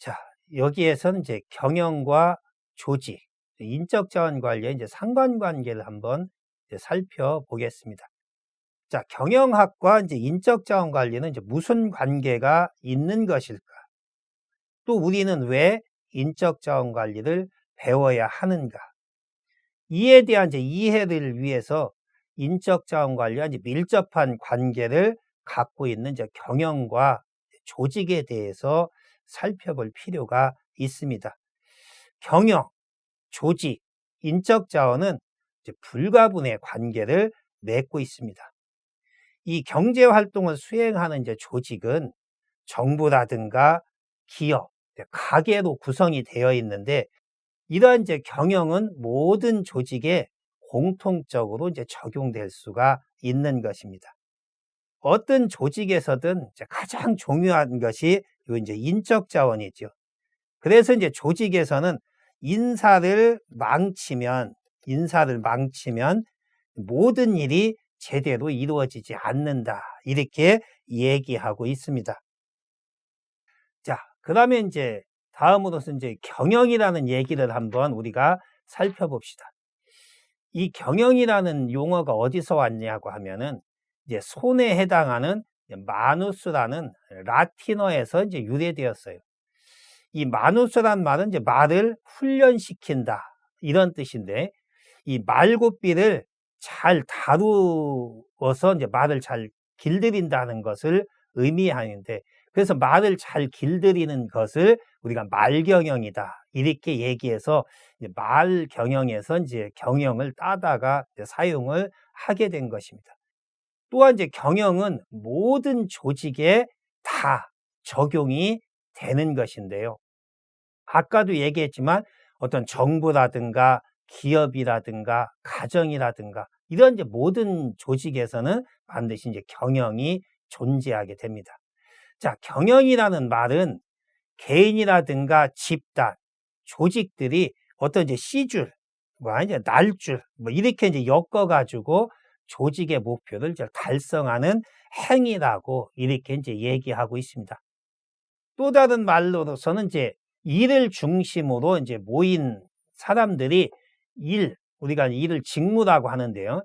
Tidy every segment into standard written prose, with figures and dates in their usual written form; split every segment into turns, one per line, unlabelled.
자, 여기에서는 이제 경영과 조직, 인적 자원 관리의 이제 상관관계를 한번 이제 살펴보겠습니다. 자, 경영학과 이제 인적 자원 관리는 이제 무슨 관계가 있는 것일까? 또 우리는 왜 인적 자원 관리를 배워야 하는가? 이에 대한 이제 이해를 위해서 인적 자원 관리와 이제 밀접한 관계를 갖고 있는 이제 경영과 조직에 대해서 살펴볼 필요가 있습니다. 경영, 조직, 인적 자원은 이제 불가분의 관계를 맺고 있습니다. 이 경제 활동을 수행하는 이제 조직은 정부라든가 기업, 가계로 구성이 되어 있는데, 이러한 이제 경영은 모든 조직에 공통적으로 이제 적용될 수가 있는 것입니다. 어떤 조직에서든 이제 가장 중요한 것이 이제 인적 자원이죠. 그래서 이제 조직에서는 인사를 망치면 모든 일이 제대로 이루어지지 않는다, 이렇게 얘기하고 있습니다. 자, 그러면 이제 다음으로서 이제 경영이라는 얘기를 한번 우리가 살펴봅시다. 이 경영이라는 용어가 어디서 왔냐고 하면은 이제 손에 해당하는 마누스라는 라틴어에서 이제 유래되었어요. 이 마누스란 말은 이제 말을 훈련시킨다, 이런 뜻인데, 이 말고삐를 잘 다루어서 이제 말을 잘 길들인다는 것을 의미하는데, 그래서 말을 잘 길들이는 것을 우리가 말경영이다, 이렇게 얘기해서 말경영에서 이제 경영을 따다가 이제 사용을 하게 된 것입니다. 또한 이제 경영은 모든 조직에 다 적용이 되는 것인데요. 아까도 얘기했지만 어떤 정부라든가 기업이라든가 가정이라든가 이런 이제 모든 조직에서는 반드시 이제 경영이 존재하게 됩니다. 자, 경영이라는 말은 개인이라든가 집단, 조직들이 어떤 이제 C줄, 이제 날줄, 이렇게 이제 엮어가지고 조직의 목표를 이제 달성하는 행위라고 이렇게 이제 얘기하고 있습니다. 또 다른 말로서는 이제 일을 중심으로 이제 모인 사람들이 우리가 일을 직무라고 하는데요.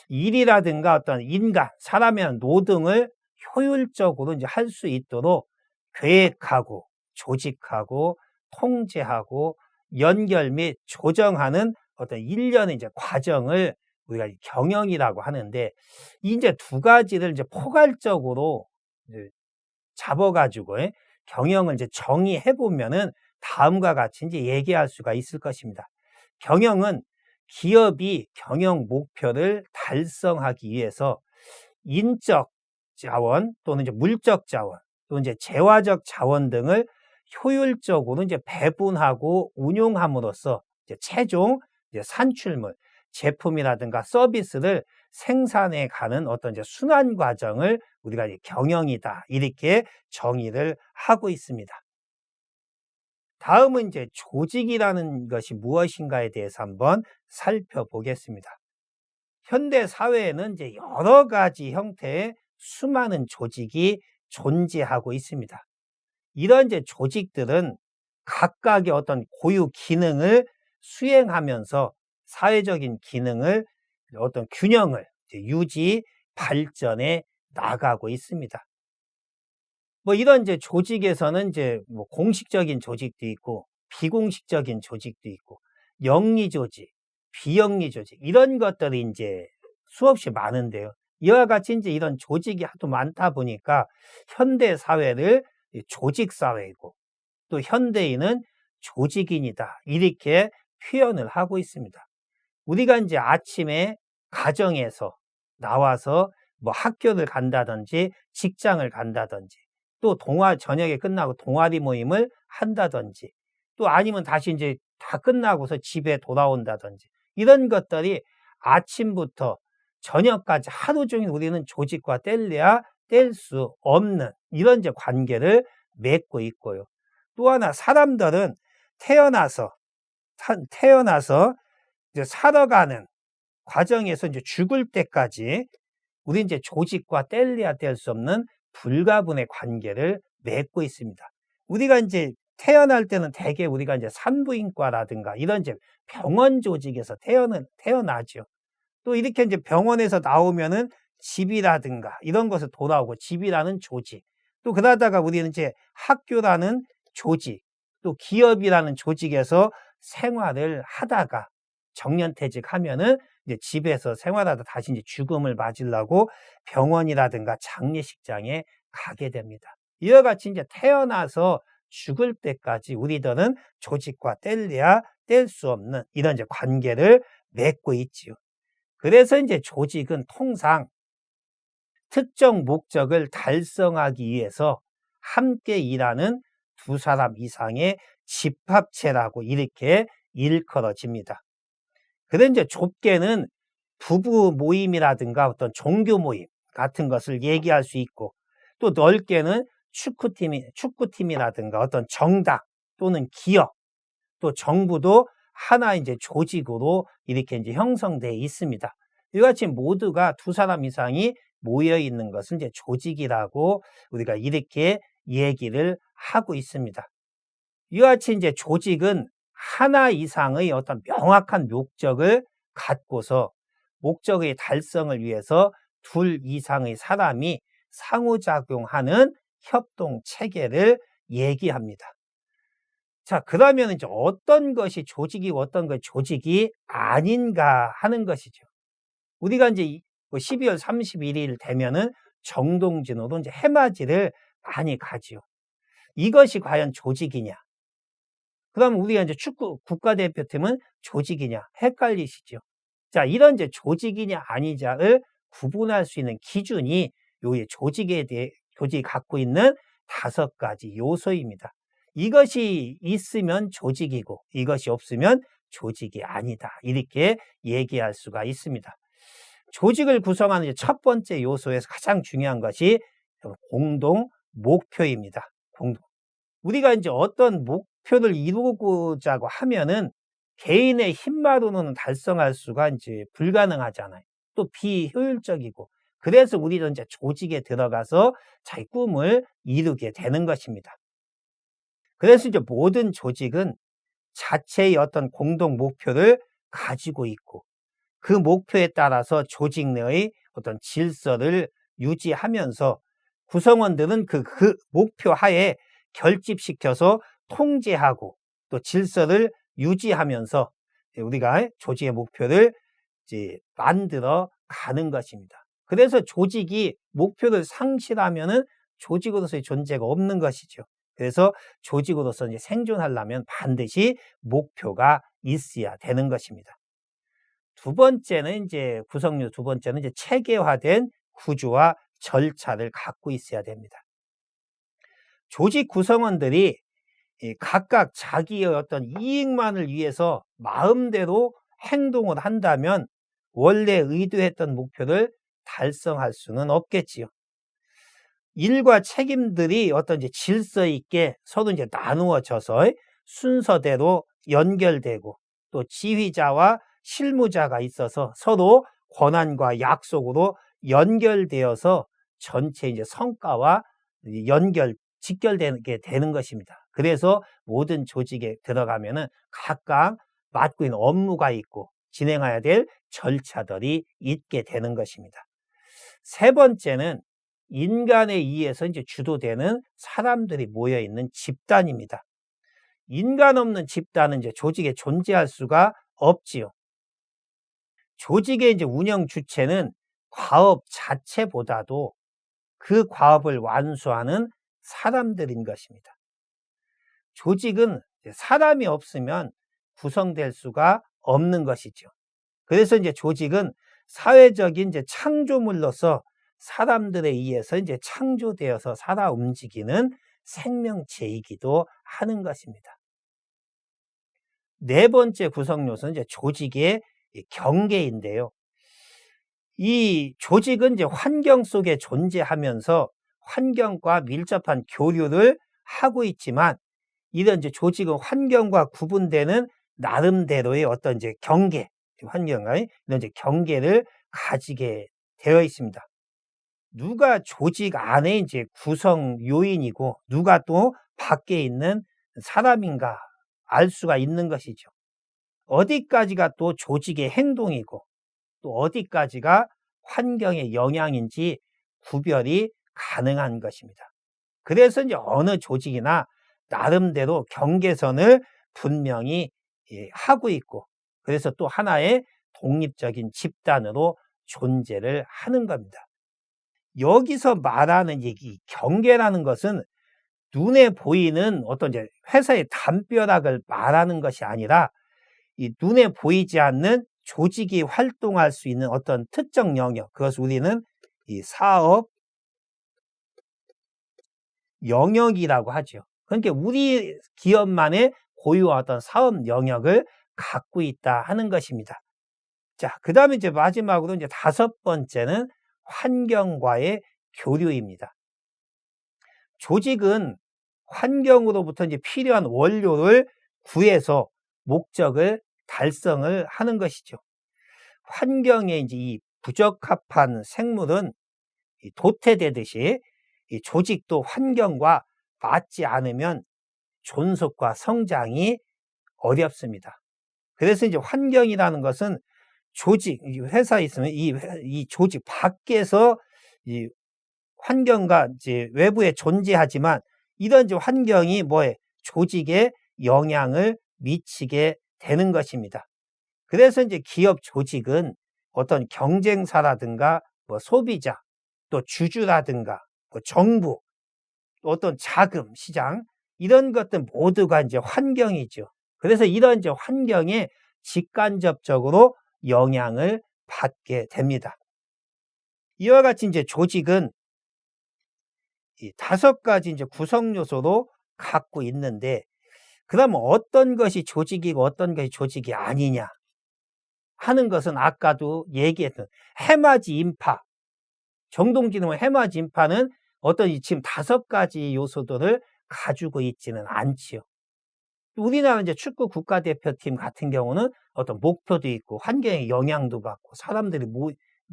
일이라든가 어떤 인간, 사람의 노동을 효율적으로 이제 할 수 있도록 계획하고 조직하고 통제하고 연결 및 조정하는 어떤 일련의 이제 과정을 우리가 경영이라고 하는데, 이제 두 가지를 이제 포괄적으로 이제 잡아가지고 경영을 이제 정의해 보면은 다음과 같이 이제 얘기할 수가 있을 것입니다. 경영은 기업이 경영 목표를 달성하기 위해서 인적 자원 또는 이제 물적 자원 또 이제 재화적 자원 등을 효율적으로 이제 배분하고 운용함으로써 이제 최종 이제 산출물, 제품이라든가 서비스를 생산해 가는 어떤 이제 순환 과정을 우리가 이제 경영이다, 이렇게 정의를 하고 있습니다. 다음은 이제 조직이라는 것이 무엇인가에 대해서 한번 살펴보겠습니다. 현대 사회에는 이제 여러 가지 형태의 수많은 조직이 존재하고 있습니다. 이런 이제 조직들은 각각의 어떤 고유 기능을 수행하면서 사회적인 기능을 어떤 균형을 유지, 발전해 나가고 있습니다. 이런 이제 조직에서는 이제 공식적인 조직도 있고 비공식적인 조직도 있고 영리 조직, 비영리 조직, 이런 것들이 이제 수없이 많은데요. 이와 같이 이제 이런 조직이 하도 많다 보니까 현대 사회를 조직 사회이고 또 현대인은 조직인이다, 이렇게 표현을 하고 있습니다. 우리가 이제 아침에 가정에서 나와서 학교를 간다든지 직장을 간다든지 또 저녁에 끝나고 동아리 모임을 한다든지 또 아니면 다시 이제 다 끝나고서 집에 돌아온다든지, 이런 것들이 아침부터 저녁까지 하루 종일 우리는 조직과 뗄래야 뗄 수 없는 이런 이제 관계를 맺고 있고요. 또 하나, 사람들은 태어나서 이제 살아가는 과정에서 이제 죽을 때까지 우리 이제 조직과 뗄래야 뗄 수 없는 불가분의 관계를 맺고 있습니다. 우리가 이제 태어날 때는 대개 우리가 이제 산부인과라든가 이런 이제 병원 조직에서 태어나죠. 또 이렇게 이제 병원에서 나오면은 집이라든가 이런 것을 돌아오고, 집이라는 조직, 또 그러다가 우리는 이제 학교라는 조직, 또 기업이라는 조직에서 생활을 하다가 정년퇴직하면은 이제 집에서 생활하다 다시 이제 죽음을 맞으려고 병원이라든가 장례식장에 가게 됩니다. 이와 같이 이제 태어나서 죽을 때까지 우리들은 조직과 뗄래야 뗄 수 없는 이런 이제 관계를 맺고 있지요. 그래서 이제 조직은 통상 특정 목적을 달성하기 위해서 함께 일하는 두 사람 이상의 집합체라고 이렇게 일컬어집니다. 그런데 이제 좁게는 부부 모임이라든가 어떤 종교 모임 같은 것을 얘기할 수 있고, 또 넓게는 축구팀이라든가 어떤 정당 또는 기업, 또 정부도 하나 이제 조직으로 이렇게 이제 형성되어 있습니다. 이같이 모두가 두 사람 이상이 모여 있는 것은 이제 조직이라고 우리가 이렇게 얘기를 하고 있습니다. 이와 같이 이제 조직은 하나 이상의 어떤 명확한 목적을 갖고서 목적의 달성을 위해서 둘 이상의 사람이 상호작용하는 협동 체계를 얘기합니다. 자, 그러면 이제 어떤 것이 조직이고 어떤 것이 조직이 아닌가 하는 것이죠. 우리가 이제 12월 31일 되면은 정동진으로 이제 해맞이를 많이 가지요. 이것이 과연 조직이냐? 그럼 우리가 이제 축구 국가대표팀은 조직이냐? 헷갈리시죠? 자, 이런 이제 조직이냐 아니냐를 구분할 수 있는 기준이 요 조직이 갖고 있는 5가지 요소입니다. 이것이 있으면 조직이고 이것이 없으면 조직이 아니다, 이렇게 얘기할 수가 있습니다. 조직을 구성하는 첫 번째 요소에서 가장 중요한 것이 공동 목표입니다. 우리가 이제 어떤 목표를 이루고자 하면은 개인의 힘만으로는 달성할 수가 이제 불가능하잖아요. 또 비효율적이고, 그래서 우리는 이제 조직에 들어가서 자기 꿈을 이루게 되는 것입니다. 그래서 이제 모든 조직은 자체의 어떤 공동 목표를 가지고 있고, 그 목표에 따라서 조직 내의 어떤 질서를 유지하면서 구성원들은 그 목표 하에 결집시켜서 통제하고 또 질서를 유지하면서 우리가 조직의 목표를 이제 만들어 가는 것입니다. 그래서 조직이 목표를 상실하면은 조직으로서의 존재가 없는 것이죠. 그래서 조직으로서 이제 생존하려면 반드시 목표가 있어야 되는 것입니다. 두 번째는 이제 체계화된 구조와 절차를 갖고 있어야 됩니다. 조직 구성원들이 각각 자기의 어떤 이익만을 위해서 마음대로 행동을 한다면 원래 의도했던 목표를 달성할 수는 없겠지요. 일과 책임들이 어떤 이제 질서 있게 서로 이제 나누어져서 순서대로 연결되고, 또 지휘자와 실무자가 있어서 서로 권한과 약속으로 연결되어서 전체 이제 성과와 직결되게 되는 것입니다. 그래서 모든 조직에 들어가면은 각각 맡고 있는 업무가 있고 진행해야 될 절차들이 있게 되는 것입니다. 세 번째는 인간에 의해서 이제 주도되는 사람들이 모여 있는 집단입니다. 인간 없는 집단은 이제 조직에 존재할 수가 없지요. 조직의 이제 운영 주체는 과업 자체보다도 그 과업을 완수하는 사람들인 것입니다. 조직은 사람이 없으면 구성될 수가 없는 것이죠. 그래서 이제 조직은 사회적인 이제 창조물로서 사람들에 의해서 이제 창조되어서 살아 움직이는 생명체이기도 하는 것입니다. 네 번째 구성 요소는 이제 조직의 경계인데요. 이 조직은 이제 환경 속에 존재하면서 환경과 밀접한 교류를 하고 있지만, 이런 이제 조직은 환경과 구분되는 나름대로의 어떤 이제 환경의 이런 이제 경계를 가지게 되어 있습니다. 누가 조직 안에 이제 구성 요인이고 누가 또 밖에 있는 사람인가 알 수가 있는 것이죠. 어디까지가 또 조직의 행동이고 또 어디까지가 환경의 영향인지 구별이 가능한 것입니다. 그래서 이제 어느 조직이나 나름대로 경계선을 분명히 하고 있고, 그래서 또 하나의 독립적인 집단으로 존재를 하는 겁니다. 여기서 말하는 이 경계라는 것은 눈에 보이는 어떤 이제 회사의 담벼락을 말하는 것이 아니라 이 눈에 보이지 않는 조직이 활동할 수 있는 어떤 특정 영역, 그것을 우리는 이 사업 영역이라고 하죠. 그러니까 우리 기업만의 고유한 어떤 사업 영역을 갖고 있다 하는 것입니다. 자, 그 다음에 이제 마지막으로 이제 5번째는 환경과의 교류입니다. 조직은 환경으로부터 이제 필요한 원료를 구해서 목적을 달성을 하는 것이죠. 환경에 이제 이 부적합한 생물은 도태되듯이 이 조직도 환경과 맞지 않으면 존속과 성장이 어렵습니다. 그래서 이제 환경이라는 것은 조직, 회사에 있으면 이 조직 밖에서 이 환경과 이제 외부에 존재하지만 이런 이제 환경이 조직에 영향을 미치게 되는 것입니다. 그래서 이제 기업 조직은 어떤 경쟁사라든가 소비자, 또 주주라든가 정부, 또 어떤 자금 시장, 이런 것들 모두가 이제 환경이죠. 그래서 이런 이제 환경에 직간접적으로 영향을 받게 됩니다. 이와 같이 이제 조직은 이 5가지 이제 구성 요소로 갖고 있는데, 그러면 어떤 것이 조직이고 어떤 것이 조직이 아니냐 하는 것은 아까도 얘기했던 해맞이 인파, 정동진흥원 해맞이 인파는 어떤 지금 5가지 요소들을 가지고 있지는 않지요. 우리나라 이제 축구 국가대표팀 같은 경우는 어떤 목표도 있고 환경에 영향도 받고 사람들이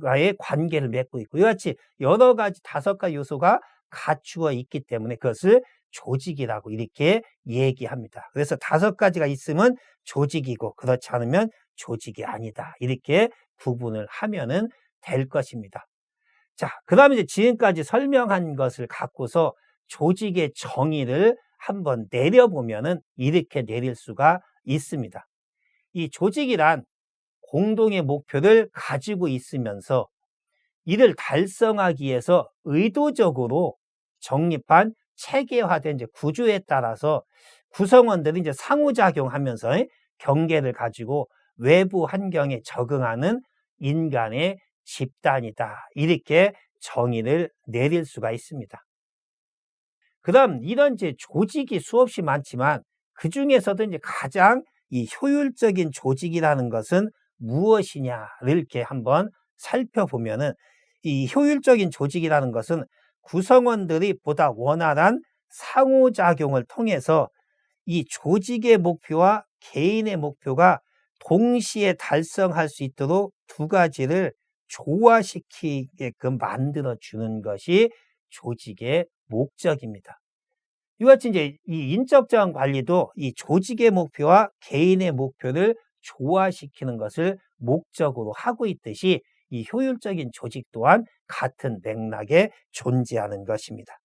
과의 관계를 맺고 있고, 이와 같이 여러 가지 5가지 요소가 갖추어 있기 때문에 그것을 조직이라고 이렇게 얘기합니다. 그래서 5가지가 있으면 조직이고 그렇지 않으면 조직이 아니다, 이렇게 구분을 하면은 될 것입니다. 자, 그 다음에 이제 지금까지 설명한 것을 갖고서 조직의 정의를 한번 내려보면은 이렇게 내릴 수가 있습니다. 이 조직이란 공동의 목표를 가지고 있으면서 이를 달성하기 위해서 의도적으로 정립한 체계화된 이제 구조에 따라서 구성원들이 이제 상호작용하면서 경계를 가지고 외부 환경에 적응하는 인간의 집단이다, 이렇게 정의를 내릴 수가 있습니다. 그 다음 이런 이제 조직이 수없이 많지만 그 중에서도 이제 가장 이 효율적인 조직이라는 것은 무엇이냐를 이렇게 한번 살펴보면은, 이 효율적인 조직이라는 것은 구성원들이 보다 원활한 상호작용을 통해서 이 조직의 목표와 개인의 목표가 동시에 달성할 수 있도록 2가지를 조화시키게끔 만들어주는 것이 조직의 목적입니다. 이와 같이 이제 이 인적자원 관리도 이 조직의 목표와 개인의 목표를 조화시키는 것을 목적으로 하고 있듯이 이 효율적인 조직 또한 같은 맥락에 존재하는 것입니다.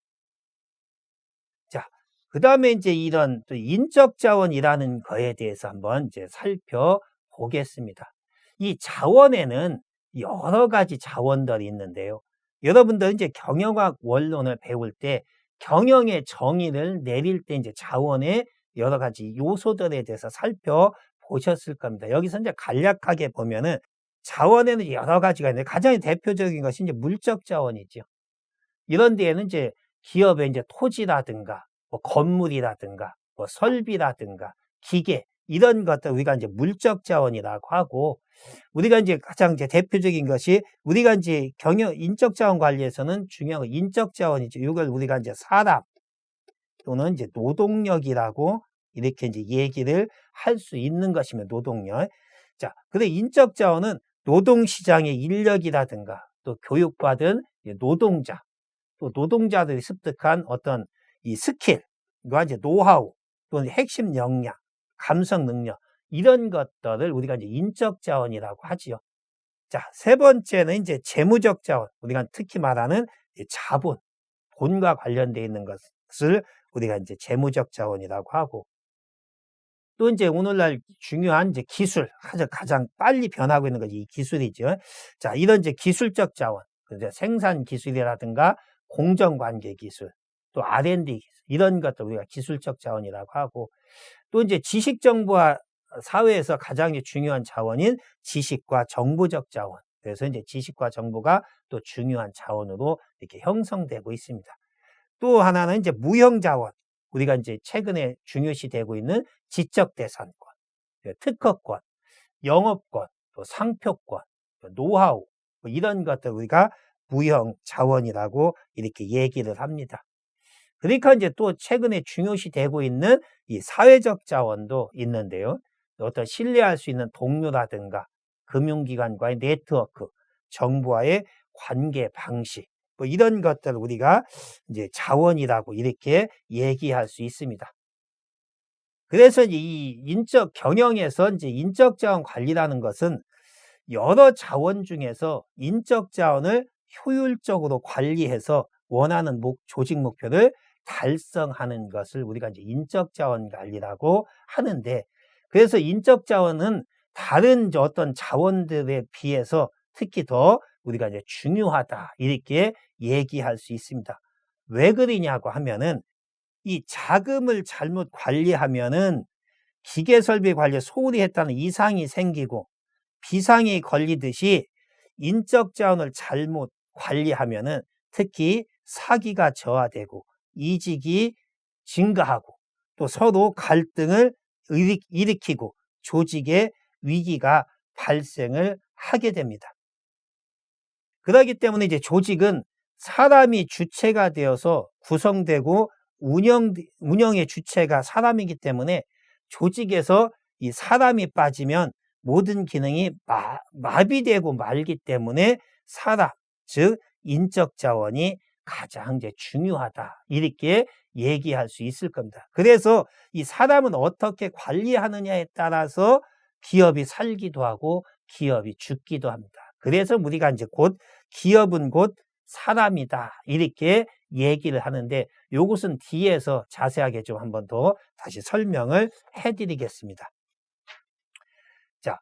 자, 그 다음에 이제 이런 또 인적자원이라는 거에 대해서 한번 이제 살펴보겠습니다. 이 자원에는 여러 가지 자원들이 있는데요. 여러분들 이제 경영학 원론을 배울 때 경영의 정의를 내릴 때 이제 자원의 여러 가지 요소들에 대해서 살펴보셨을 겁니다. 여기서 이제 간략하게 보면은 자원에는 여러 가지가 있는데 가장 대표적인 것이 이제 물적 자원이죠. 이런 데에는 이제 기업의 이제 토지라든가 건물이라든가 설비라든가 기계, 이런 것들 우리가 이제 물적 자원이라고 하고, 우리가 이제 가장 이제 대표적인 것이 우리가 이제 인적 자원 관리에서는 중요한 건 인적 자원이죠. 이걸 우리가 이제 사람 또는 이제 노동력이라고 이렇게 이제 얘기를 할 수 있는 것이면 노동력. 자, 근데 인적 자원은 노동시장의 인력이라든가 또 교육받은 노동자, 또 노동자들이 습득한 어떤 이 스킬과 이제 노하우, 또 핵심 역량, 감성 능력 이런 것들을 우리가 이제 인적 자원이라고 하지요. 자, 세 번째는 이제 재무적 자원, 우리가 특히 말하는 자본, 돈과 관련되어 있는 것을 우리가 이제 재무적 자원이라고 하고, 또 이제 오늘날 중요한 이제 기술, 가장 빨리 변하고 있는 것이 이 기술이죠. 자, 이런 이제 기술적 자원, 이제 생산 기술이라든가 공정관계 기술, 또 R&D 기술, 이런 것들 우리가 기술적 자원이라고 하고, 또 이제 지식 정보와 사회에서 가장 중요한 자원인 지식과 정보적 자원. 그래서 이제 지식과 정보가 또 중요한 자원으로 이렇게 형성되고 있습니다. 또 하나는 이제 무형 자원. 우리가 이제 최근에 중요시되고 있는 지적대산권, 특허권, 영업권, 또 상표권, 노하우, 뭐 이런 것들 우리가 무형 자원이라고 이렇게 얘기를 합니다. 그러니까 이제 또 최근에 중요시되고 있는 이 사회적 자원도 있는데요. 어떤 신뢰할 수 있는 동료라든가 금융기관과의 네트워크, 정부와의 관계 방식, 뭐 이런 것들을 우리가 이제 자원이라고 이렇게 얘기할 수 있습니다. 그래서 이 인적 경영에서 이제 인적 자원 관리라는 것은 여러 자원 중에서 인적 자원을 효율적으로 관리해서 원하는 조직 목표를 달성하는 것을 우리가 이제 인적 자원 관리라고 하는데, 그래서 인적 자원은 다른 어떤 자원들에 비해서 특히 더 우리가 이제 중요하다 이렇게 얘기할 수 있습니다. 왜 그러냐고 하면은 이 자금을 잘못 관리하면은 기계설비 관리에 소홀히 했다는 이상이 생기고, 비상이 걸리듯이 인적 자원을 잘못 관리하면은 특히 사기가 저하되고 이직이 증가하고 또 서로 갈등을 일으키고 조직의 위기가 발생을 하게 됩니다. 그렇기 때문에 이제 조직은 사람이 주체가 되어서 구성되고 운영의 주체가 사람이기 때문에 조직에서 이 사람이 빠지면 모든 기능이 마비되고 말기 때문에 사람, 즉 인적 자원이 가장 이제 중요하다 이렇게 얘기할 수 있을 겁니다. 그래서 이 사람은 어떻게 관리하느냐에 따라서 기업이 살기도 하고 기업이 죽기도 합니다. 그래서 우리가 이제 기업은 곧 사람이다 이렇게 얘기를 하는데, 이것은 뒤에서 자세하게 좀 한번 더 다시 설명을 해드리겠습니다. 자,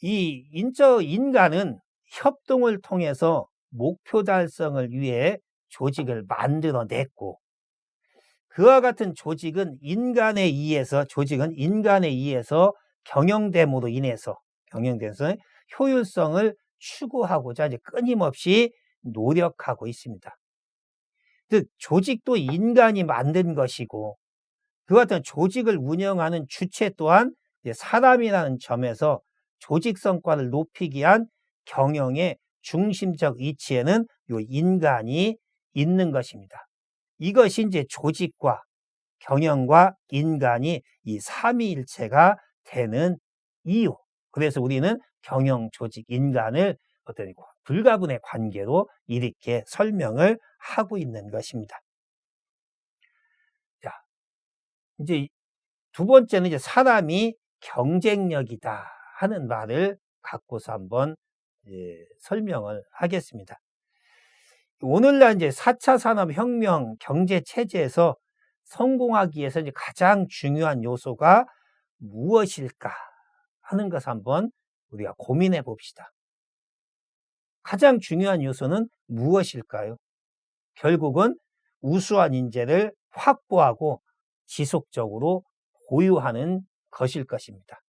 이 인간은 협동을 통해서 목표 달성을 위해 조직을 만들어냈고, 그와 같은 조직은 인간에 의해서 경영됨으로 인해서 효율성을 추구하고자 이제 끊임없이 노력하고 있습니다. 즉 조직도 인간이 만든 것이고, 그와 같은 조직을 운영하는 주체 또한 사람이라는 점에서 조직 성과를 높이기 위한 경영의 중심적 위치에는 요 인간이 있는 것입니다. 이것이 이제 조직과 경영과 인간이 이 삼위일체가 되는 이유. 그래서 우리는 경영, 조직, 인간을 어떤 불가분의 관계로 이렇게 설명을 하고 있는 것입니다. 자, 이제 두 번째는 이제 사람이 경쟁력이다 하는 말을 갖고서 한번 설명을 하겠습니다. 오늘날 이제 4차 산업혁명 경제 체제에서 성공하기 위해서 이제 가장 중요한 요소가 무엇일까 하는 것을 한번 우리가 고민해 봅시다. 가장 중요한 요소는 무엇일까요? 결국은 우수한 인재를 확보하고 지속적으로 보유하는 것일 것입니다.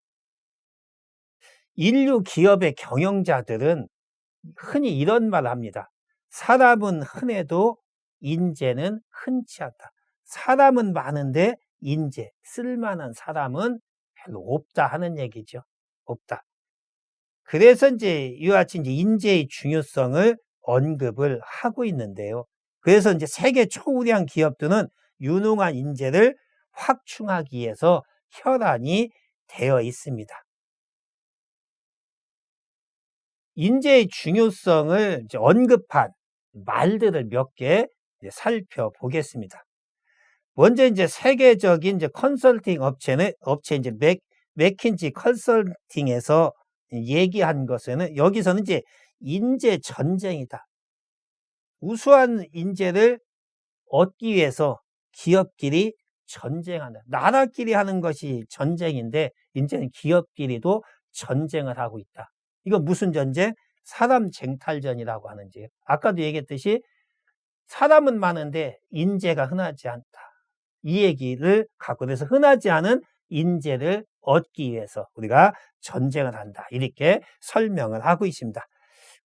인류 기업의 경영자들은 흔히 이런 말을 합니다. 사람은 흔해도 인재는 흔치 않다. 사람은 많은데 인재, 쓸만한 사람은 별로 없다 하는 얘기죠. 없다. 그래서 이제 이와 같이 이제 인재의 중요성을 언급을 하고 있는데요. 그래서 이제 세계 초우량 기업들은 유능한 인재를 확충하기 위해서 혈안이 되어 있습니다. 인재의 중요성을 이제 언급한 말들을 몇 개 살펴보겠습니다. 먼저 이제 세계적인 이제 컨설팅 업체 이제 맥킨지 컨설팅에서 얘기한 것은 여기서는 이제 인재 전쟁이다. 우수한 인재를 얻기 위해서 기업끼리 전쟁한다. 나라끼리 하는 것이 전쟁인데 이제는 기업끼리도 전쟁을 하고 있다. 이거 무슨 전쟁? 사람 쟁탈전이라고 하는지. 아까도 얘기했듯이 사람은 많은데 인재가 흔하지 않다. 이 얘기를 갖고, 그래서 흔하지 않은 인재를 얻기 위해서 우리가 전쟁을 한다. 이렇게 설명을 하고 있습니다.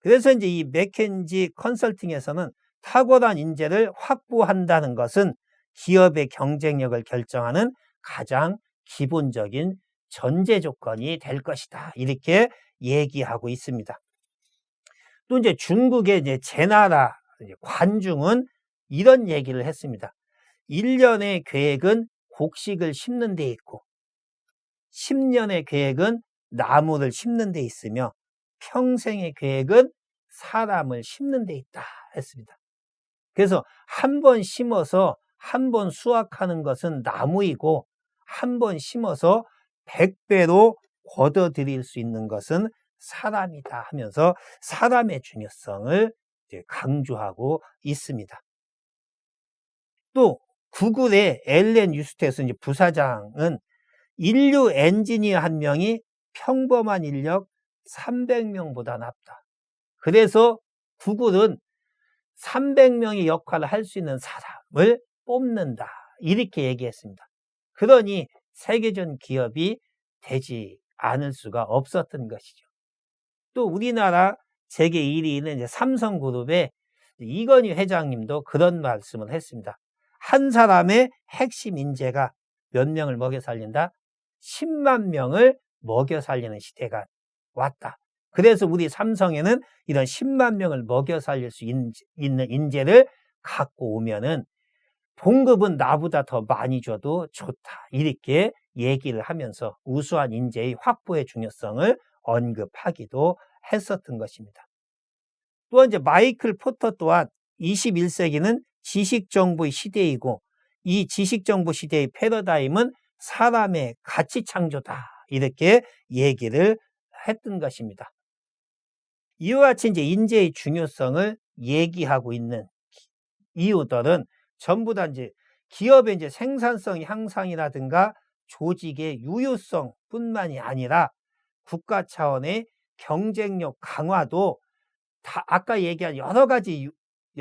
그래서 이제 이 맥켄지 컨설팅에서는 탁월한 인재를 확보한다는 것은 기업의 경쟁력을 결정하는 가장 기본적인 전제 조건이 될 것이다. 이렇게 얘기하고 있습니다. 또 이제 중국의 이제 제나라 관중은 이런 얘기를 했습니다. 1년의 계획은 곡식을 심는 데 있고 10년의 계획은 나무를 심는 데 있으며 평생의 계획은 사람을 심는 데 있다 했습니다. 그래서 한 번 심어서 한 번 수확하는 것은 나무이고 한 번 심어서 100배로 걷어들일 수 있는 것은 사람이다 하면서 사람의 중요성을 강조하고 있습니다. 또 구글의 앨런 유스테스 부사장은 인류 엔지니어 한 명이 평범한 인력 300명보다 낫다. 그래서 구글은 300명의 역할을 할 수 있는 사람을 뽑는다. 이렇게 얘기했습니다. 그러니 세계적 기업이 되지 않을 수가 없었던 것이죠. 또 우리나라 세계 1위는 삼성그룹의 이건희 회장님도 그런 말씀을 했습니다. 한 사람의 핵심 인재가 몇 명을 먹여 살린다? 10만 명을 먹여 살리는 시대가 왔다. 그래서 우리 삼성에는 이런 10만 명을 먹여 살릴 수 있는 인재를 갖고 오면은 봉급은 나보다 더 많이 줘도 좋다. 이렇게 얘기를 하면서 우수한 인재의 확보의 중요성을 언급하기도 했었던 것입니다. 또 이제 마이클 포터 또한 21세기는 지식정보의 시대이고 이 지식정보 시대의 패러다임은 사람의 가치 창조다. 이렇게 얘기를 했던 것입니다. 이와 같이 이제 인재의 중요성을 얘기하고 있는 이유들은 전부 다 이제 기업의 이제 생산성 향상이라든가 조직의 유효성 뿐만이 아니라 국가 차원의 경쟁력 강화도 다 아까 얘기한 여러 가지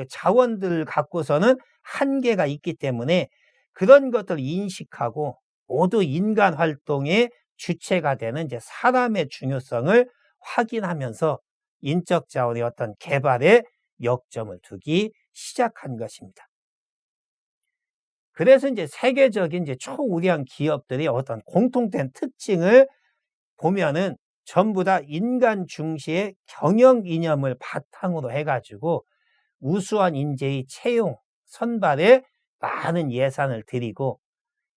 자원들을 갖고서는 한계가 있기 때문에 그런 것들을 인식하고 모두 인간 활동의 주체가 되는 이제 사람의 중요성을 확인하면서 인적 자원의 어떤 개발에 역점을 두기 시작한 것입니다. 그래서 이제 세계적인 이제 초우량 기업들의 어떤 공통된 특징을 보면은 전부 다 인간 중시의 경영 이념을 바탕으로 해가지고 우수한 인재의 채용, 선발에 많은 예산을 들이고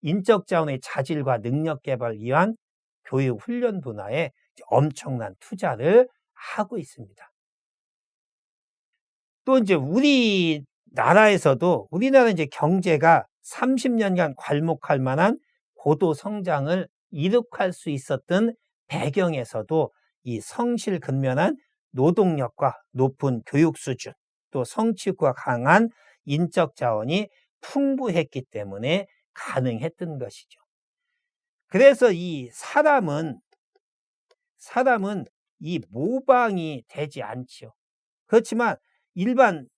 인적 자원의 자질과 능력 개발을 위한 교육 훈련 분야에 엄청난 투자를 하고 있습니다. 또 이제 우리나라에서도 우리나라 이제 경제가 30년간 괄목할 만한 고도 성장을 이룩할 수 있었던 배경에서도 이 성실근면한 노동력과 높은 교육 수준, 또 성취욕과 강한 인적 자원이 풍부했기 때문에 가능했던 것이죠. 그래서 이 사람은 이 모방이 되지 않죠. 그렇지만 일반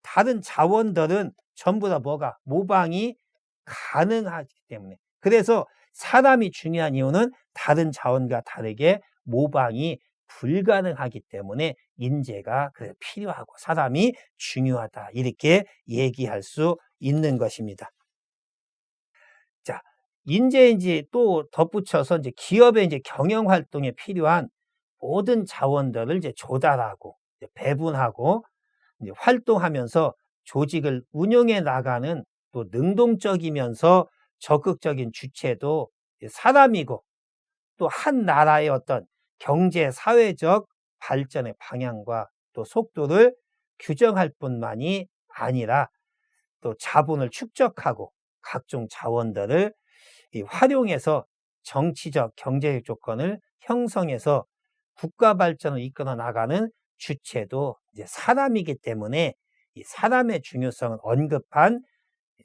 다른 자원들은 전부 다 모방이 가능하기 때문에. 그래서 사람이 중요한 이유는 다른 자원과 다르게 모방이 불가능하기 때문에 인재가 필요하고 사람이 중요하다. 이렇게 얘기할 수 있는 것입니다. 자, 인재 또 덧붙여서 이제 기업의 이제 경영 활동에 필요한 모든 자원들을 이제 조달하고 이제 배분하고 이제 활동하면서 조직을 운영해 나가는 또 능동적이면서 적극적인 주체도 사람이고 또 한 나라의 어떤 경제 사회적 발전의 방향과 또 속도를 규정할 뿐만이 아니라 또 자본을 축적하고 각종 자원들을 활용해서 정치적, 경제적 조건을 형성해서 국가 발전을 이끌어 나가는 주체도 이제 사람이기 때문에 이 사람의 중요성을 언급한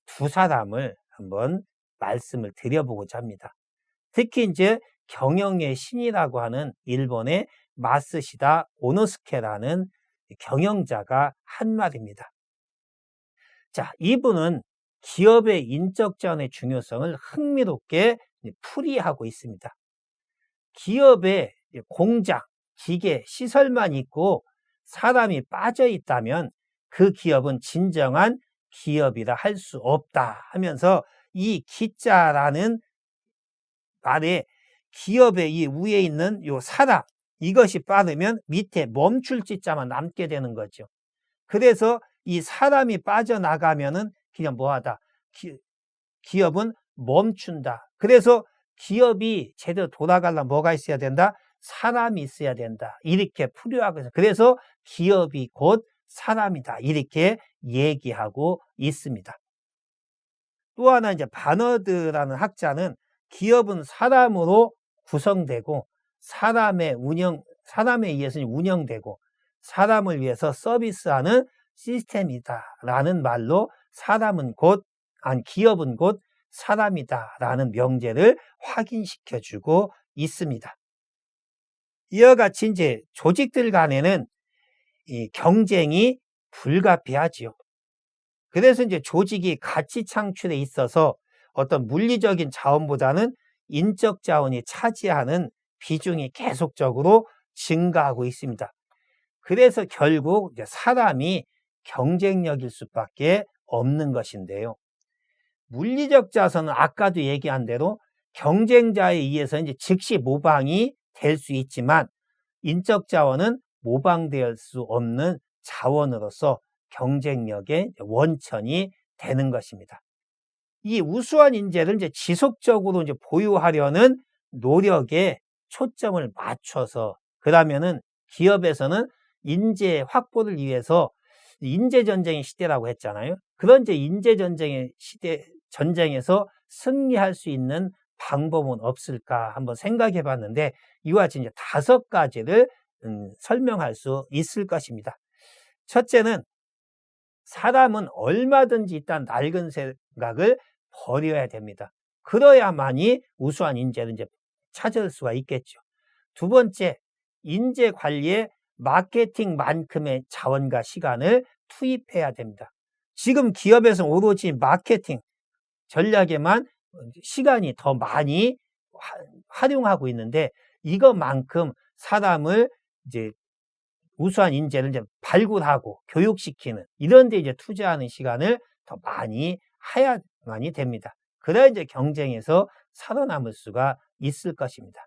두 사람을 한번 말씀을 드려보고자 합니다. 특히 이제 경영의 신이라고 하는 일본의 마쓰시다 오노스케라는 경영자가 한 말입니다. 자, 이분은 기업의 인적 자원의 중요성을 흥미롭게 풀이하고 있습니다. 기업에 공장, 기계, 시설만 있고 사람이 빠져 있다면 그 기업은 진정한 기업이라 할 수 없다 하면서 이 기자라는 말에 기업의 이 위에 있는 요 사람, 이것이 빠르면 밑에 멈출 지자만 남게 되는 거죠. 그래서 이 사람이 빠져나가면은 그냥 뭐하다. 기업은 멈춘다. 그래서 기업이 제대로 돌아가려면 뭐가 있어야 된다? 사람이 있어야 된다. 이렇게 풀이하고 있어요. 그래서 기업이 곧 사람이다. 이렇게 얘기하고 있습니다. 또 하나 이제 바너드라는 학자는 기업은 사람으로 구성되고 사람에 의해서 운영되고 사람을 위해서 서비스하는 시스템이다라는 말로 기업은 곧 사람이다라는 명제를 확인시켜주고 있습니다. 이와 같이 이제 조직들 간에는 이 경쟁이 불가피하지요. 그래서 이제 조직이 가치 창출에 있어서 어떤 물리적인 자원보다는 인적 자원이 차지하는 비중이 계속적으로 증가하고 있습니다. 그래서 결국 이제 사람이 경쟁력일 수밖에 없는 것인데요. 물리적 자산은 아까도 얘기한 대로 경쟁자에 의해서 이제 즉시 모방이 될 수 있지만 인적 자원은 모방될 수 없는 자원으로서 경쟁력의 원천이 되는 것입니다. 이 우수한 인재를 이제 지속적으로 이제 보유하려는 노력에 초점을 맞춰서 그러면은 기업에서는 인재 확보를 위해서 인재 전쟁의 시대라고 했잖아요. 그런 이제 인재 전쟁의 전쟁에서 승리할 수 있는 방법은 없을까 한번 생각해 봤는데 이와 같이 이제 5가지를 설명할 수 있을 것입니다. 첫째는 사람은 얼마든지 일단 낡은 생각을 버려야 됩니다. 그래야만이 우수한 인재를 이제 찾을 수가 있겠죠. 두 번째, 인재 관리에 마케팅만큼의 자원과 시간을 투입해야 됩니다. 지금 기업에서는 오로지 마케팅 전략에만 시간이 더 많이 활용하고 있는데 이것만큼 사람을 이제 우수한 인재를 이제 발굴하고 교육시키는 이런 데 이제 투자하는 시간을 더 많이 해야만이 됩니다. 그래야 이제 경쟁에서 살아남을 수가 있을 것입니다.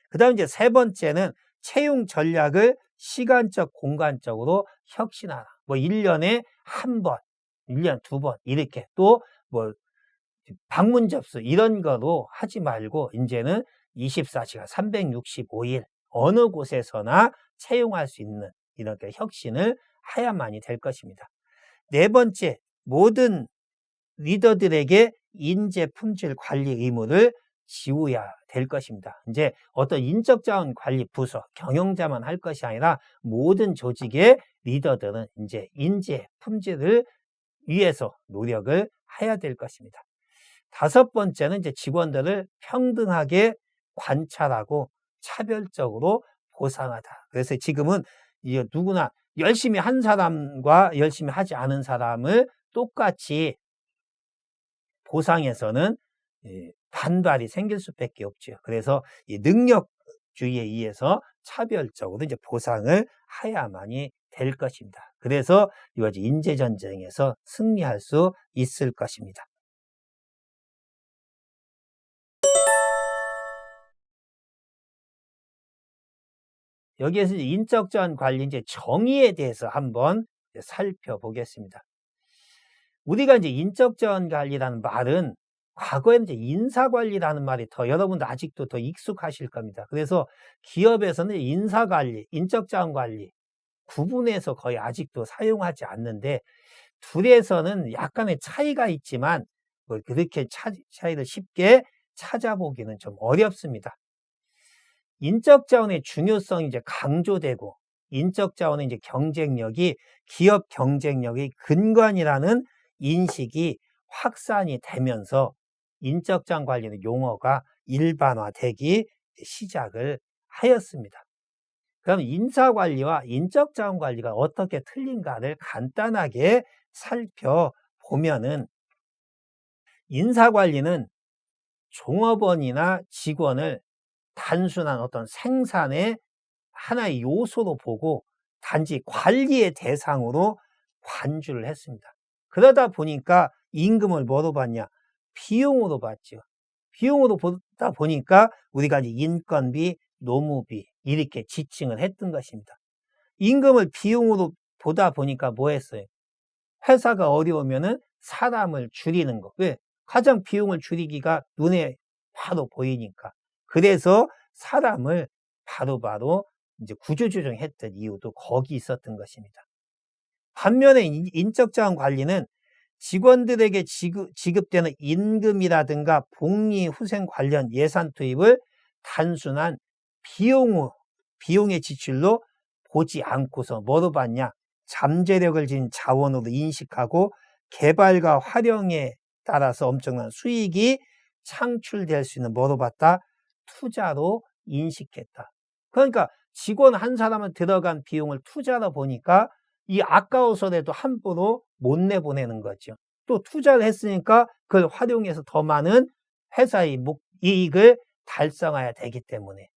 그 다음 이제 세 번째는 채용 전략을 시간적, 공간적으로 혁신하라. 뭐 1년에 한 번, 1년에 2번 이렇게 또 뭐 방문 접수 이런 거로 하지 말고 이제는 24시간 365일 어느 곳에서나 채용할 수 있는 이렇게 혁신을 해야만이 될 것입니다. 네 번째, 모든 리더들에게 인재 품질 관리 의무를 지워야 될 것입니다. 이제 어떤 인적 자원 관리 부서, 경영자만 할 것이 아니라 모든 조직의 리더들은 이제 인재 품질을 위해서 노력을 해야 될 것입니다. 5번째는 이제 직원들을 평등하게 관찰하고 차별적으로 보상하다. 그래서 지금은 이제 누구나 열심히 한 사람과 열심히 하지 않은 사람을 똑같이 보상해서는 반발이 생길 수밖에 없죠. 그래서 이 능력주의에 의해서 차별적으로 이제 보상을 해야만이 될 것입니다. 그래서 이것이 인재 전쟁에서 승리할 수 있을 것입니다. 여기에서 인적 자원 관리 이제 정의에 대해서 한번 살펴보겠습니다. 우리가 이제 인적 자원 관리라는 말은 과거에는 이제 인사 관리라는 말이 여러분도 아직도 더 익숙하실 겁니다. 그래서 기업에서는 인사 관리, 인적 자원 관리 구분해서 거의 아직도 사용하지 않는데 둘에서는 약간의 차이가 있지만 뭐 그렇게 차이를 쉽게 찾아보기는 좀 어렵습니다. 인적 자원의 중요성이 이제 강조되고 인적 자원의 이제 경쟁력이 기업 경쟁력의 근간이라는 인식이 확산이 되면서 인적 자원 관리의 용어가 일반화되기 시작을 하였습니다. 그럼 인사관리와 인적 자원 관리가 어떻게 틀린가를 간단하게 살펴보면은, 인사관리는 종업원이나 직원을 단순한 어떤 생산의 하나의 요소로 보고 단지 관리의 대상으로 관주를 했습니다. 그러다 보니까 임금을 뭐로 받냐? 비용으로 받죠. 비용으로 보다 보니까 우리가 이제 인건비, 노무비 이렇게 지칭을 했던 것입니다. 임금을 비용으로 보다 보니까 뭐 했어요? 회사가 어려우면은 사람을 줄이는 거. 왜? 가장 비용을 줄이기가 눈에 바로 보이니까. 그래서 사람을 바로바로 이제 구조조정했던 이유도 거기 있었던 것입니다. 반면에 인적 자원 관리는 직원들에게 지급되는 임금이라든가 복리 후생 관련 예산 투입을 단순한 비용의 지출로 보지 않고서 뭐로 봤냐? 잠재력을 지닌 자원으로 인식하고 개발과 활용에 따라서 엄청난 수익이 창출될 수 있는 뭐로 봤다? 투자로 인식했다. 그러니까 직원 한 사람은 들어간 비용을 투자로 보니까 이 아까워서라도 함부로 못 내보내는 거죠. 또 투자를 했으니까 그걸 활용해서 더 많은 회사의 이익을 달성해야 되기 때문에.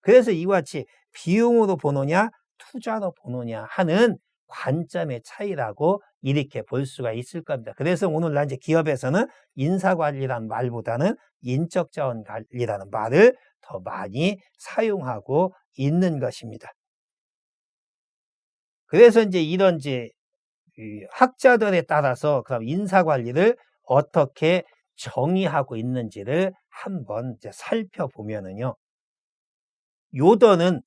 그래서 이와 같이 비용으로 보느냐 투자로 보느냐 하는 관점의 차이라고 이렇게 볼 수가 있을 겁니다. 그래서 오늘날 이제 기업에서는 인사관리라는 말보다는 인적자원관리라는 말을 더 많이 사용하고 있는 것입니다. 그래서 이제 이런 학자들에 따라서 그럼 인사관리를 어떻게 정의하고 있는지를 한번 이제 살펴보면은요. 요더는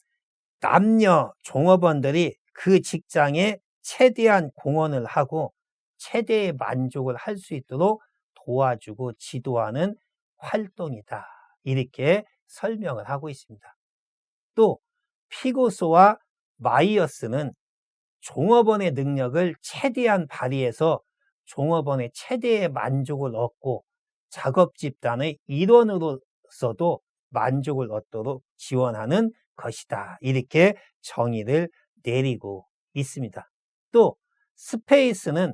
남녀 종업원들이 그 직장에 최대한 공헌을 하고 최대의 만족을 할 수 있도록 도와주고 지도하는 활동이다. 이렇게 설명을 하고 있습니다. 또 피고소와 마이어스는 종업원의 능력을 최대한 발휘해서 종업원의 최대의 만족을 얻고 작업 집단의 일원으로서도 만족을 얻도록 지원하는 것이다. 이렇게 정의를 내리고 있습니다. 또 스페이스는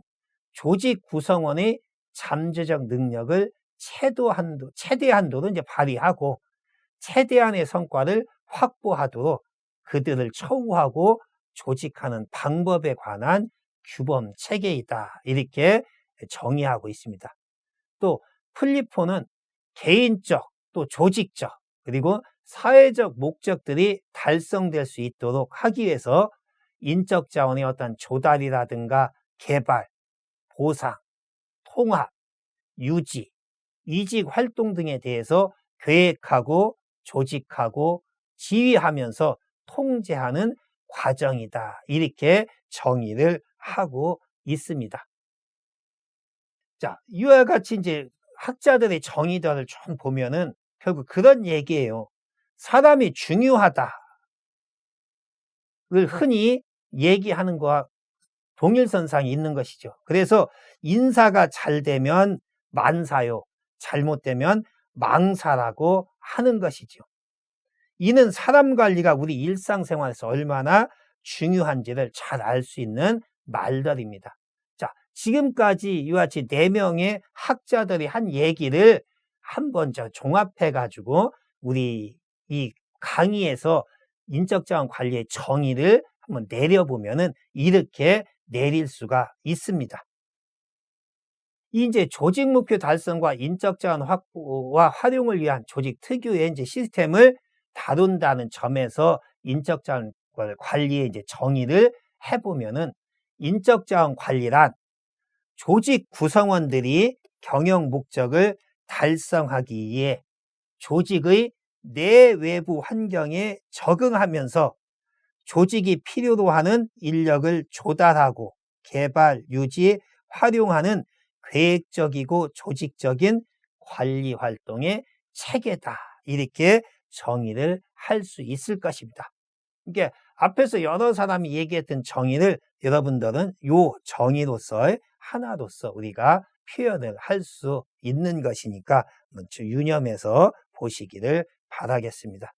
조직 구성원의 잠재적 능력을 최대한도로 이제 발휘하고 최대한의 성과를 확보하도록 그들을 처우하고 조직하는 방법에 관한 규범 체계이다. 이렇게 정의하고 있습니다. 또 플리포는 개인적 또 조직적 그리고 사회적 목적들이 달성될 수 있도록 하기 위해서 인적 자원의 어떤 조달이라든가 개발, 보상, 통합, 유지, 이직 활동 등에 대해서 계획하고 조직하고 지휘하면서 통제하는 과정이다. 이렇게 정의를 하고 있습니다. 자, 이와 같이 이제 학자들의 정의들을 좀 보면은 결국 그런 얘기예요. 사람이 중요하다를 흔히 얘기하는 것과 동일선상이 있는 것이죠. 그래서 인사가 잘 되면 만사요, 잘못되면 망사라고 하는 것이죠. 이는 사람 관리가 우리 일상생활에서 얼마나 중요한지를 잘 알 수 있는 말들입니다. 자, 지금까지 이와 같이 4명의 학자들이 한 얘기를 한번 종합해가지고 우리 이 강의에서 인적자원 관리의 정의를 한번 내려보면은 이렇게 내릴 수가 있습니다. 이제 조직 목표 달성과 인적자원 확보와 활용을 위한 조직 특유의 이제 시스템을 다룬다는 점에서 인적자원 관리의 이제 정의를 해보면은 인적자원 관리란 조직 구성원들이 경영 목적을 달성하기 위해 조직의 내외부 환경에 적응하면서 조직이 필요로 하는 인력을 조달하고 개발, 유지, 활용하는 계획적이고 조직적인 관리 활동의 체계다. 이렇게 정의를 할 수 있을 것입니다. 이게 앞에서 여러 사람이 얘기했던 정의를 여러분들은 요 정의로서의 하나로서 우리가 표현을 할 수 있는 것이니까 유념해서 보시기를 바라겠습니다.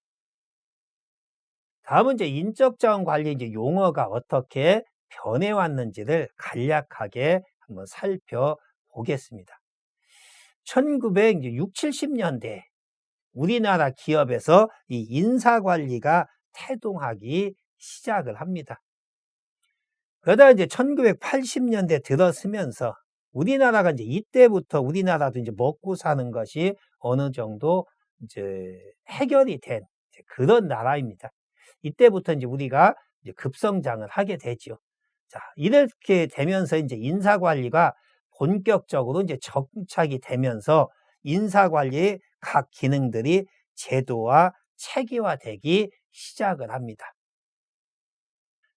다음은 이제 인적자원 관리 이제 용어가 어떻게 변해왔는지를 간략하게 한번 살펴보겠습니다. 1960, 70년대 우리나라 기업에서 이 인사관리가 태동하기 시작을 합니다. 그러다 이제 1980년대 들어서면서 우리나라가 이제 이때부터 우리나라도 이제 먹고 사는 것이 어느 정도 이제 해결이 된 그런 나라입니다. 이때부터 이제 우리가 이제 급성장을 하게 되죠. 자, 이렇게 되면서 이제 인사관리가 본격적으로 이제 정착이 되면서 인사관리의 각 기능들이 제도화, 체계화되기 시작을 합니다.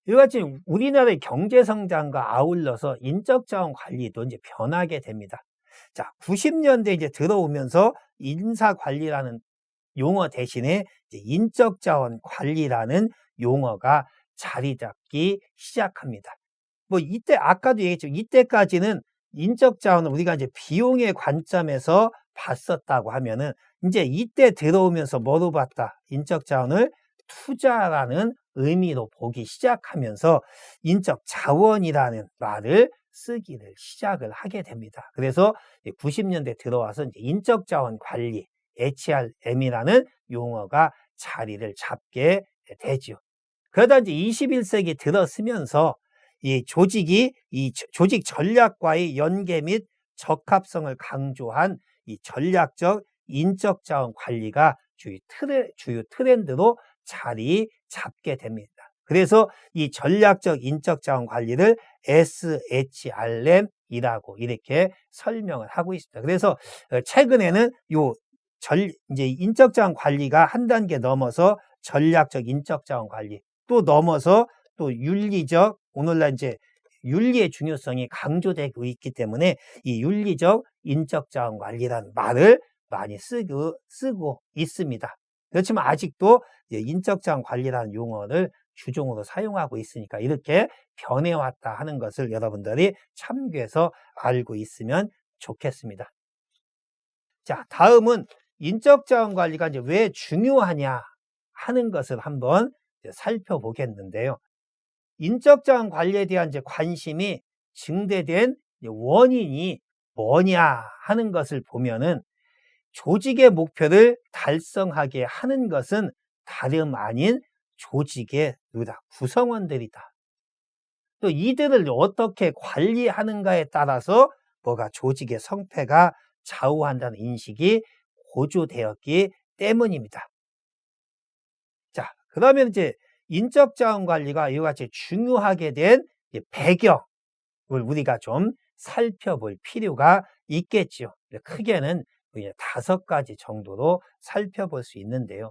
이같이 우리나라의 경제성장과 아울러서 인적자원 관리도 이제 변하게 됩니다. 자, 90년대 이제 들어오면서 인사관리라는 용어 대신에 이제 인적자원 관리라는 용어가 자리 잡기 시작합니다. 뭐 이때 아까도 얘기했죠. 이때까지는 인적자원을 우리가 이제 비용의 관점에서 봤었다고 하면은 이제 이때 들어오면서 뭐로 봤다? 인적자원을 투자라는 의미로 보기 시작하면서 인적자원이라는 말을 쓰기를 시작을 하게 됩니다. 그래서 90년대 들어와서 이제 인적자원 관리, HRM이라는 용어가 자리를 잡게 되죠. 그러다 이제 21세기 들어서면서 이 조직이 이 조직 전략과의 연계 및 적합성을 강조한 이 전략적 인적자원 관리가 주요 트렌드로 자리 잡게 됩니다. 그래서 이 전략적 인적자원 관리를 SHRM이라고 이렇게 설명을 하고 있습니다. 그래서 최근에는 이제 인적자원 관리가 한 단계 넘어서 전략적 인적자원 관리, 또 넘어서 또 윤리적, 오늘날 이제 윤리의 중요성이 강조되고 있기 때문에 이 윤리적 인적자원 관리라는 말을 많이 쓰고 있습니다. 그렇지만 아직도 인적자원 관리라는 용어를 주종으로 사용하고 있으니까 이렇게 변해왔다 하는 것을 여러분들이 참고해서 알고 있으면 좋겠습니다. 자, 다음은 인적자원 관리가 이제 왜 중요하냐 하는 것을 한번 살펴보겠는데요. 인적자원 관리에 대한 이제 관심이 증대된 원인이 뭐냐 하는 것을 보면은 조직의 목표를 달성하게 하는 것은 다름 아닌 조직의 구성원들이다. 또 이들을 어떻게 관리하는가에 따라서 뭐가 조직의 성패가 좌우한다는 인식이 고조되었기 때문입니다. 자, 그러면 이제 인적자원 관리가 이와 같이 중요하게 된 배경을 우리가 좀 살펴볼 필요가 있겠죠. 크게는 5가지 정도로 살펴볼 수 있는데요.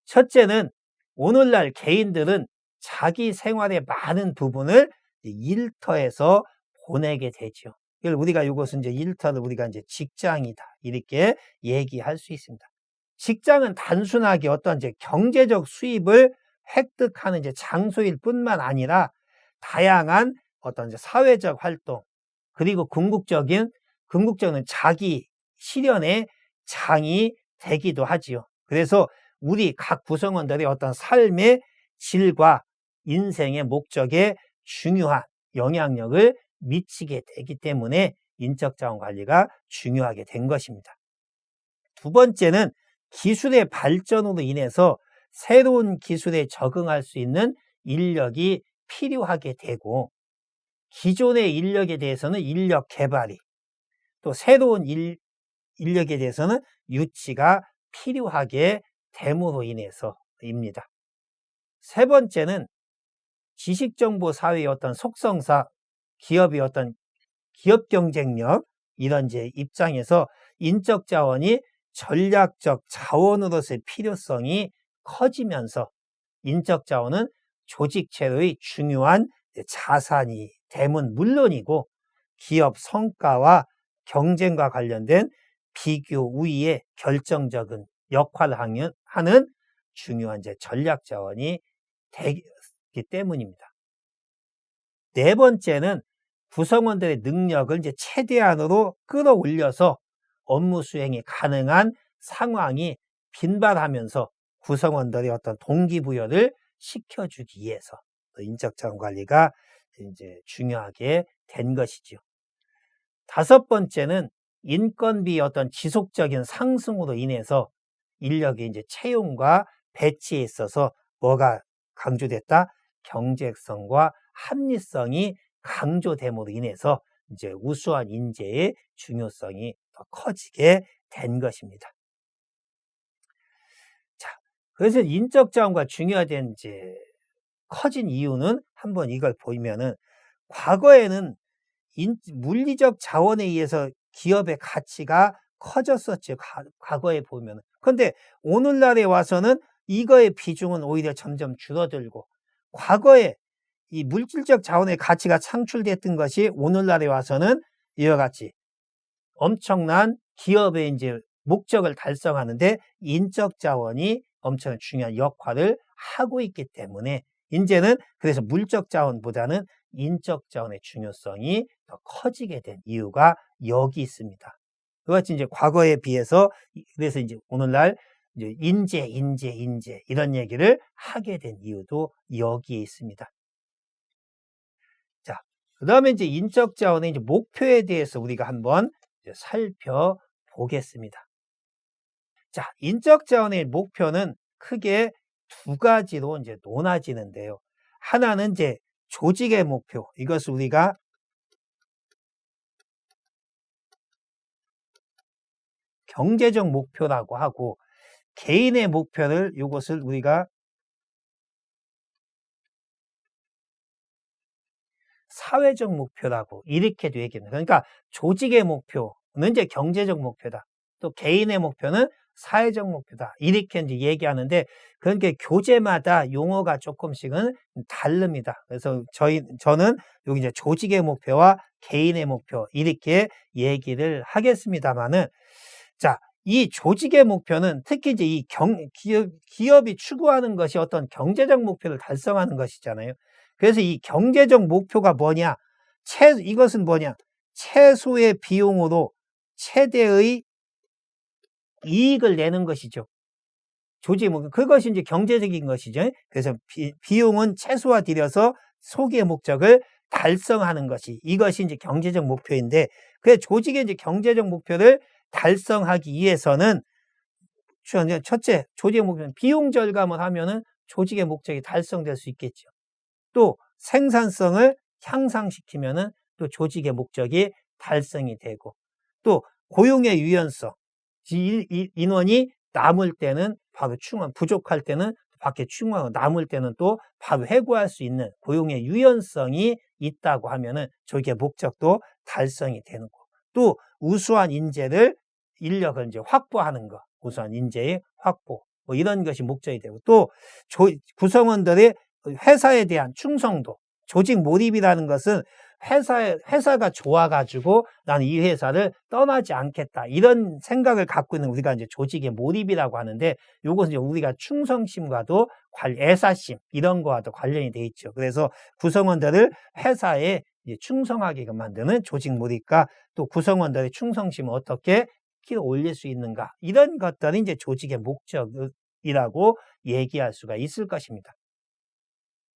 첫째는 오늘날 개인들은 자기 생활의 많은 부분을 일터에서 보내게 되죠. 우리가 이것은 이제 일터를 우리가 이제 직장이다 이렇게 얘기할 수 있습니다. 직장은 단순하게 어떤 이제 경제적 수입을 획득하는 이제 장소일 뿐만 아니라 다양한 어떤 이제 사회적 활동, 그리고 궁극적인 자기 실현의 장이 되기도 하지요. 그래서 우리 각 구성원들의 어떤 삶의 질과 인생의 목적에 중요한 영향력을 미치게 되기 때문에 인적자원 관리가 중요하게 된 것입니다. 두 번째는 기술의 발전으로 인해서 새로운 기술에 적응할 수 있는 인력이 필요하게 되고, 기존의 인력에 대해서는 인력 개발이, 또 새로운 인력에 대해서는 유치가 필요하게 됨으로 인해서입니다. 세 번째는 지식정보 사회의 어떤 속성상 기업의 어떤 기업 경쟁력 이런 이제 입장에서 인적 자원이 전략적 자원으로서의 필요성이 커지면서 인적 자원은 조직 체로의 중요한 자산이 됨은 물론이고 기업 성과와 경쟁과 관련된 비교 우위의 결정적인 역할을 하는 중요한 전략 자원이 되기 때문입니다. 네 번째는 구성원들의 능력을 최대한으로 끌어올려서 업무 수행이 가능한 상황이 빈발하면서 구성원들의 어떤 동기부여를 시켜주기 위해서 인적 자원 관리가 중요하게 된 것이지요. 다섯 번째는 인건비 어떤 지속적인 상승으로 인해서 인력의 채용과 배치에 있어서 뭐가 강조됐다? 경제성과 합리성이 강조됨으로 인해서 우수한 인재의 중요성이 더 커지게 된 것입니다. 자, 그래서 인적 자원과 중요하된 커진 이유는 한번 이걸 보면은 과거에는 물리적 자원에 의해서 기업의 가치가 커졌었죠. 과거에 보면은. 그런데 오늘날에 와서는 이거의 비중은 오히려 점점 줄어들고, 과거에 이 물질적 자원의 가치가 창출됐던 것이 오늘날에 와서는 이와 같이 엄청난 기업의 목적을 달성하는데 인적 자원이 엄청 중요한 역할을 하고 있기 때문에 이제는 그래서 물적 자원보다는 인적 자원의 중요성이 더 커지게 된 이유가 여기 있습니다. 그같이 과거에 비해서 그래서 오늘날 인재 이런 얘기를 하게 된 이유도 여기에 있습니다. 자, 그 다음에 인적 자원의 목표에 대해서 우리가 한번 살펴보겠습니다. 자, 인적 자원의 목표는 크게 두 가지로 논하지는데요. 하나는 조직의 목표, 이것을 우리가 경제적 목표라고 하고, 개인의 목표를 이것을 우리가 사회적 목표라고 이렇게도 얘기합니다. 그러니까 조직의 목표는 경제적 목표다. 또 개인의 목표는 사회적 목표다. 이렇게 얘기하는데, 그러니까 교재마다 용어가 조금씩은 다릅니다. 그래서 저는 여기 조직의 목표와 개인의 목표 이렇게 얘기를 하겠습니다만은, 자, 이 조직의 목표는 특히 이 기업이 추구하는 것이 어떤 경제적 목표를 달성하는 것이잖아요. 그래서 이 경제적 목표가 뭐냐? 이것은 뭐냐? 최소의 비용으로 최대의 이익을 내는 것이죠. 조직의 목표. 그것이 경제적인 것이죠. 그래서 비용은 최소화되어서 소기의 목적을 달성하는 것이, 이것이 경제적 목표인데, 그 조직의 경제적 목표를 달성하기 위해서는 첫째, 조직의 목표는 비용 절감을 하면은 조직의 목적이 달성될 수 있겠죠. 또 생산성을 향상시키면은 또 조직의 목적이 달성이 되고, 또 고용의 유연성, 인원이 남을 때는 바로 부족할 때는 밖에 충원하고 남을 때는 또 바로 해고할 수 있는 고용의 유연성이 있다고 하면은 조직의 목적도 달성이 되는 거. 또 우수한 인력을 확보하는 것, 우수한 인재의 확보, 뭐 이런 것이 목적이 되고, 또 구성원들의 회사에 대한 충성도, 조직 몰입이라는 것은 회사가 좋아가지고 나는 이 회사를 떠나지 않겠다, 이런 생각을 갖고 있는 우리가 조직의 몰입이라고 하는데, 이것은 우리가 충성심과도 애사심 이런 거와도 관련이 돼 있죠. 그래서 구성원들을 회사에 충성하게 만드는 조직 몰입과 또 구성원들의 충성심을 어떻게 올릴 수 있는가, 이런 것들이 조직의 목적이라고 얘기할 수가 있을 것입니다.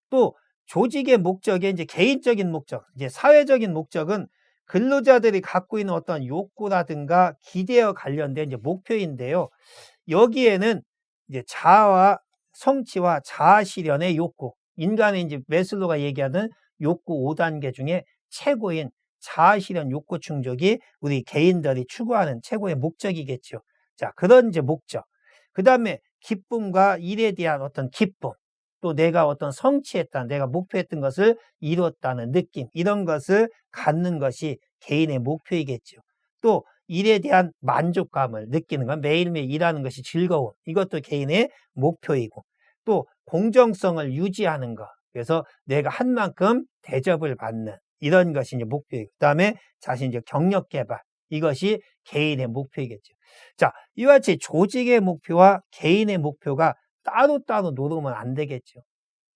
또 조직의 목적의 개인적인 목적, 사회적인 목적은 근로자들이 갖고 있는 어떤 욕구라든가 기대와 관련된 목표인데요. 여기에는 자아와 성취와 자아 실현의 욕구, 인간의 매슬로가 얘기하는 욕구 5단계 중에 최고인 자아 실현 욕구 충족이 우리 개인들이 추구하는 최고의 목적이겠죠. 자, 그런 목적. 그 다음에 기쁨과 일에 대한 어떤 기쁨, 또 내가 어떤 성취했다, 내가 목표했던 것을 이뤘다는 느낌, 이런 것을 갖는 것이 개인의 목표이겠죠. 또 일에 대한 만족감을 느끼는 건, 매일매일 일하는 것이 즐거운, 이것도 개인의 목표이고, 또 공정성을 유지하는 것, 그래서 내가 한 만큼 대접을 받는, 이런 것이 이제 목표이고, 그다음에 자신 이제 경력 개발, 이것이 개인의 목표이겠죠. 자, 이와 같이 조직의 목표와 개인의 목표가 따로따로 놓으면 안 되겠죠.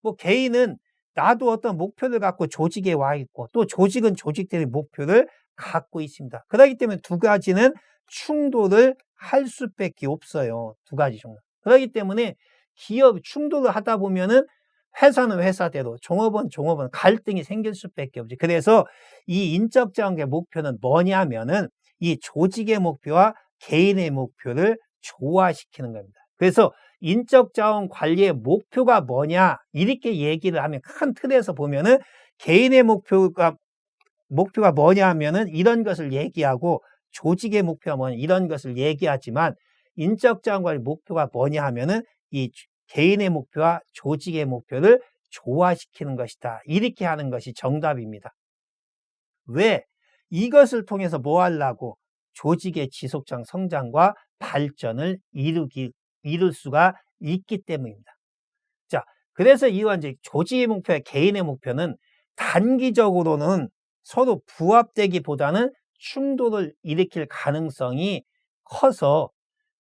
뭐 개인은 나도 어떤 목표를 갖고 조직에 와 있고, 또 조직은 조직들의 목표를 갖고 있습니다. 그렇기 때문에 두 가지는 충돌을 할 수밖에 없어요. 두 가지 종류. 그렇기 때문에 기업 충돌을 하다 보면은 회사는 회사대로, 종업원 갈등이 생길 수밖에 없지. 그래서 이 인적 자원의 목표는 뭐냐면은 이 조직의 목표와 개인의 목표를 조화시키는 겁니다. 그래서 인적 자원 관리의 목표가 뭐냐, 이렇게 얘기를 하면, 큰 틀에서 보면은 개인의 목표가 뭐냐 하면은 이런 것을 얘기하고, 조직의 목표가 뭐냐 이런 것을 얘기하지만, 인적 자원 관리 목표가 뭐냐 하면은 이 개인의 목표와 조직의 목표를 조화시키는 것이다, 이렇게 하는 것이 정답입니다. 왜? 이것을 통해서 뭐 하려고? 조직의 지속적 성장과 발전을 이룰 수가 있기 때문입니다. 자, 그래서 이와 이제 조직의 목표와 개인의 목표는 단기적으로는 서로 부합되기보다는 충돌을 일으킬 가능성이 커서,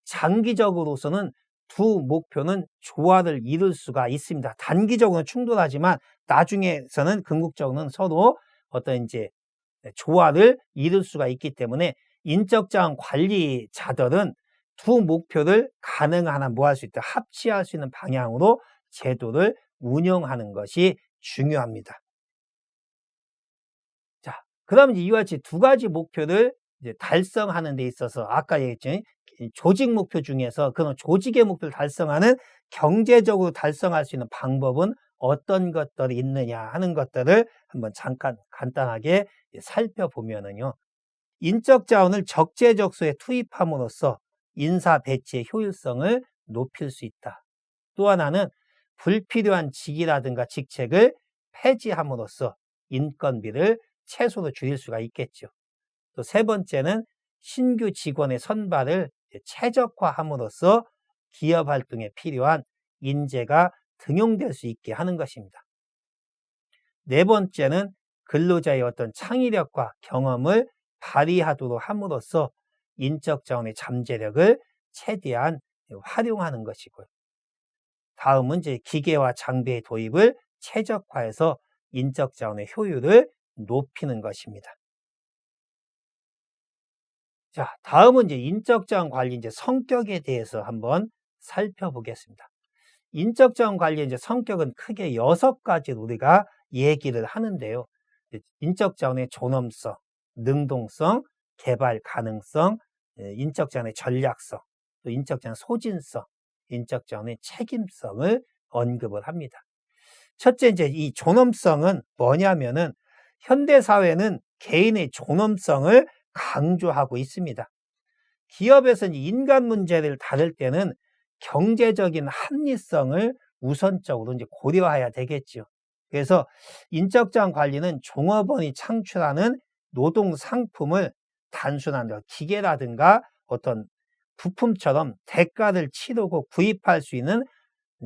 장기적으로서는 두 목표는 조화를 이룰 수가 있습니다. 단기적으로는 충돌하지만 나중에서는 궁극적으로는 서로 어떤 이제 조화를 이룰 수가 있기 때문에, 인적 자원 관리자들은 두 목표를 가능한 한 뭐 할 수 있다, 합치할 수 있는 방향으로 제도를 운영하는 것이 중요합니다. 자, 그러면 이와 같이 두 가지 목표를 이제 달성하는 데 있어서, 아까 얘기했죠, 조직 목표 중에서 그런 조직의 목표를 달성하는, 경제적으로 달성할 수 있는 방법은 어떤 것들이 있느냐 하는 것들을 한번 잠깐 간단하게 살펴보면은요, 인적 자원을 적재적소에 투입함으로써 인사 배치의 효율성을 높일 수 있다. 또 하나는 불필요한 직이라든가 직책을 폐지함으로써 인건비를 최소로 줄일 수가 있겠죠. 또 세 번째는 신규 직원의 선발을 최적화함으로써 기업 활동에 필요한 인재가 등용될 수 있게 하는 것입니다. 네 번째는 근로자의 어떤 창의력과 경험을 발휘하도록 함으로써 인적 자원의 잠재력을 최대한 활용하는 것이고요. 다음은 이제 기계와 장비의 도입을 최적화해서 인적 자원의 효율을 높이는 것입니다. 자, 다음은 이제 인적 자원 관리 이제 성격에 대해서 한번 살펴보겠습니다. 인적 자원 관리의 이제 성격은 크게 6가지로 우리가 얘기를 하는데요. 인적 자원의 존엄성, 능동성, 개발 가능성, 인적 자원의 전략성, 또 인적 자원의 소진성, 인적 자원의 책임성을 언급을 합니다. 첫째, 이제 이 존엄성은 뭐냐면은, 현대 사회는 개인의 존엄성을 강조하고 있습니다. 기업에서는 인간 문제를 다룰 때는 경제적인 합리성을 우선적으로 이제 고려해야 되겠죠. 그래서 인적 자원 관리는 종업원이 창출하는 노동 상품을 단순한 기계라든가 어떤 부품처럼 대가를 치르고 구입할 수 있는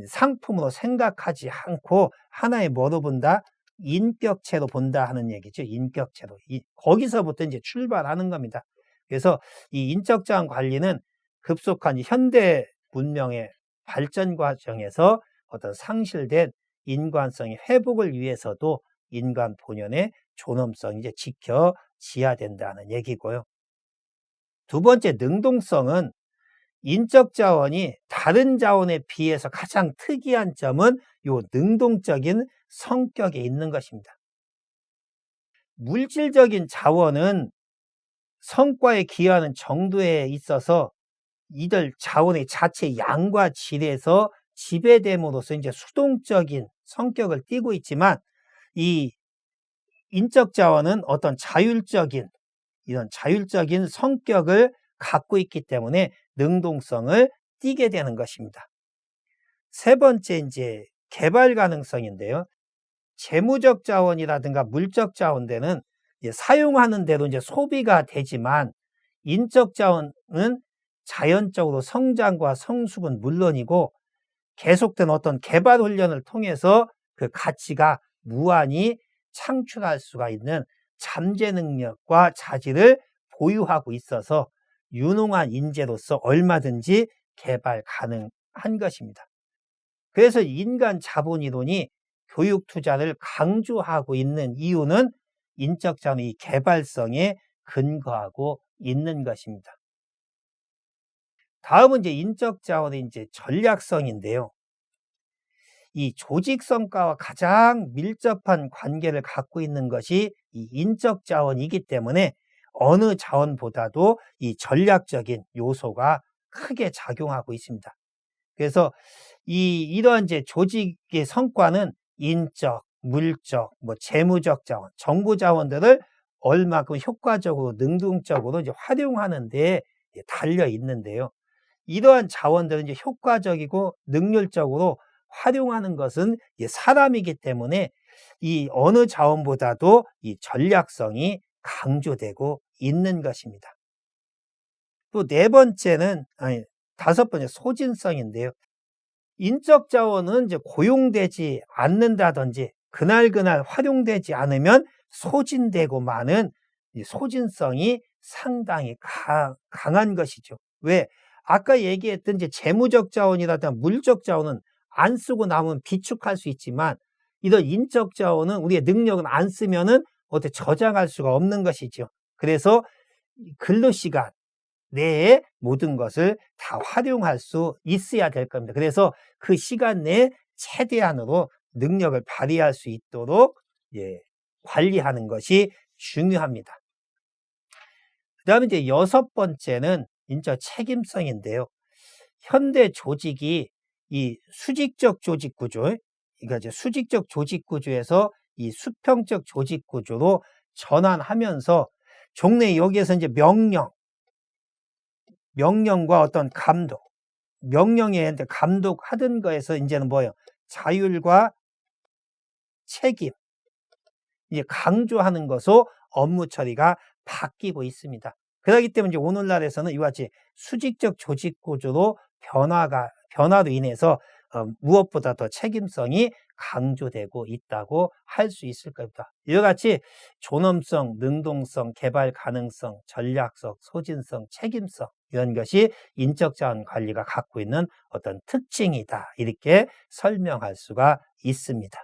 상품으로 생각하지 않고 하나의 뭐로 본다? 인격체로 본다 하는 얘기죠. 인격체로. 거기서부터 이제 출발하는 겁니다. 그래서 이 인적 자원 관리는 급속한 현대 문명의 발전 과정에서 어떤 상실된 인간성의 회복을 위해서도 인간 본연의 존엄성이 이제 지켜져야 된다는 얘기고요. 두 번째, 능동성은 인적 자원이 다른 자원에 비해서 가장 특이한 점은 요 능동적인 성격에 있는 것입니다. 물질적인 자원은 성과에 기여하는 정도에 있어서 이들 자원의 자체 양과 질에서 지배됨으로써 이제 수동적인 성격을 띠고 있지만, 이 인적 자원은 어떤 이런 자율적인 성격을 갖고 있기 때문에 능동성을 띠게 되는 것입니다. 세 번째, 이제 개발 가능성인데요. 재무적 자원이라든가 물적 자원들은 사용하는 대로 이제 소비가 되지만, 인적 자원은 자연적으로 성장과 성숙은 물론이고 계속된 어떤 개발 훈련을 통해서 그 가치가 무한히 창출할 수가 있는 잠재 능력과 자질을 보유하고 있어서 유능한 인재로서 얼마든지 개발 가능한 것입니다. 그래서 인간 자본이론이 교육 투자를 강조하고 있는 이유는 인적 자원의 개발성에 근거하고 있는 것입니다. 다음은 이제 인적 자원의 이제 전략성인데요. 이 조직 성과와 가장 밀접한 관계를 갖고 있는 것이 이 인적 자원이기 때문에 어느 자원보다도 이 전략적인 요소가 크게 작용하고 있습니다. 그래서 이러한 이제 조직의 성과는 인적, 물적, 재무적 자원, 정보 자원들을 얼마큼 효과적으로 능동적으로 이제 활용하는 데 달려 있는데요. 이러한 자원들은 이제 효과적이고 능률적으로 활용하는 것은 사람이기 때문에 이 어느 자원보다도 이 전략성이 강조되고 있는 것입니다. 또 다섯 번째 소진성인데요. 인적 자원은 이제 고용되지 않는다든지 그날 활용되지 않으면 소진되고 마는 이 소진성이 상당히 강한 것이죠. 왜? 아까 얘기했던 이제 재무적 자원이라든가 물적 자원은 안 쓰고 남으면 비축할 수 있지만 이런 인적 자원은 우리의 능력은 안 쓰면은 어떻게 저장할 수가 없는 것이죠. 그래서 근로시간 내에 모든 것을 다 활용할 수 있어야 될 겁니다. 그래서 그 시간 내에 최대한으로 능력을 발휘할 수 있도록 관리하는 것이 중요합니다. 그 다음에 이제 여섯 번째는 인적 책임성인데요. 현대 조직이 이 수직적 조직 구조, 그러니까 이제 수직적 조직 구조에서 이 수평적 조직 구조로 전환하면서 종래 여기에서 이제 명령과 어떤 감독, 명령에 감독하던 거에서 이제는 뭐예요? 자율과 책임, 이제 강조하는 것으로 업무 처리가 바뀌고 있습니다. 그렇기 때문에 이제 오늘날에서는 이와 같이 수직적 조직 구조로 변화로 인해서 무엇보다 더 책임성이 강조되고 있다고 할 수 있을 겁니다. 이와 같이 존엄성, 능동성, 개발 가능성, 전략성, 소진성, 책임성 이런 것이 인적 자원 관리가 갖고 있는 어떤 특징이다. 이렇게 설명할 수가 있습니다.